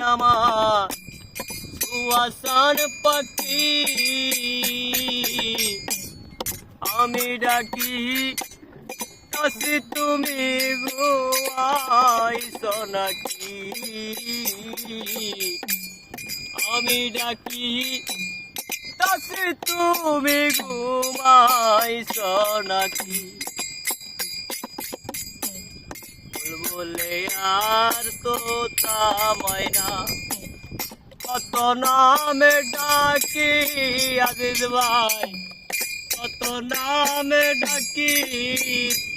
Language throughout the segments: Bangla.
আমার সুয়াসান পাখি আমি ডাকি কাছে তুমি ঘুমাইছো নাকি আমি ডাকি কাছে তুমি ঘুমাইছো নাকি বলে আর তো ময়না কত নামে ডাকি আজিজ ভাই কত নামে ডাকি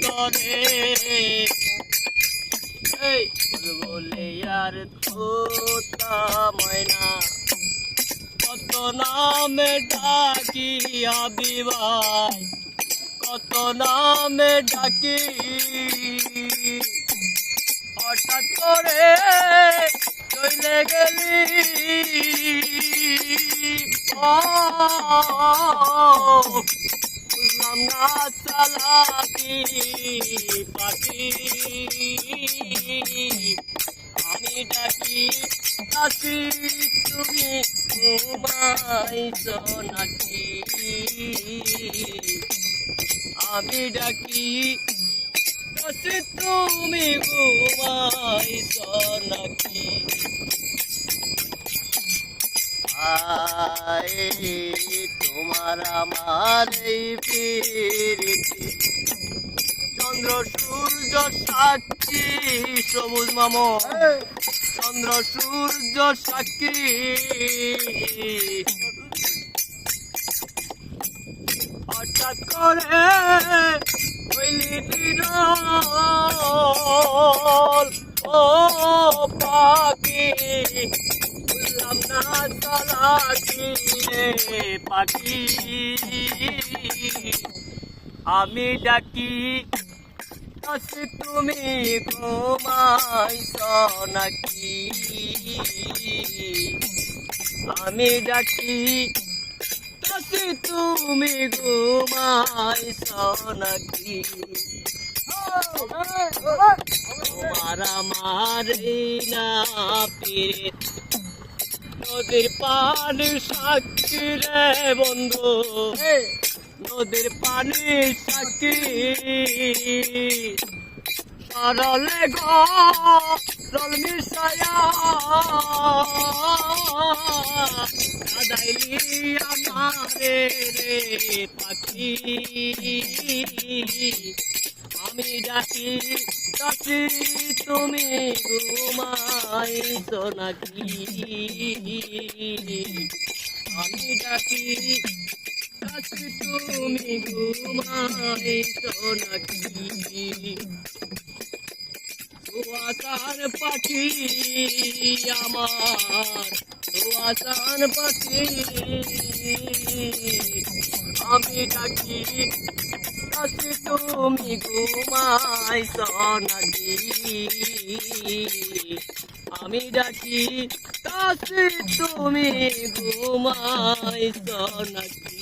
তরে এই বলে আর তো ময়না কত নামে ডাকি আবি ভাই কত নামে ডাকি হঠাৎ করে চলে গেলি বুঝলাম না চালাকি পাখি আমি ডাকি আসি তুমি ঘুমাইছো নাকি আমি ডাকি আসি তুমি ঘুমাইছো নাকি আয় তোমার আমার এই প্রীতি চন্দ্র সূর্য সাক্ষী সবুজ মামো চন্দ্র সূর্য সাক্ষী হঠাৎ করে হইলি নিরল ও পাখি বুঝলাম না চালাকি রে পাখি আমি ডাকি আসি তুমি ঘুমাইছো নাকি আমি ডাকি আসি তুমি ঘুমাইছো নাকি তোমার আমার না পীরে নদীর পানি সাক্ষী রে বন্ধু নদীর পানি সাক্ষী সরলে গরল মিশায়া কাদাইলি আমারে রে পাখি আমি ডাকি কাছি তুমি ঘুমাইছো নাকি আমি ডাকি কাছি তুমি ঘুমাইছো নাকি সুয়াসান পাখি আমার সুয়াসান পাখি আমি ডাকি কাছে তুমি ঘুমাইছো নাকি আমি ডাকি কাছে তুমি ঘুমাইছো নাকি।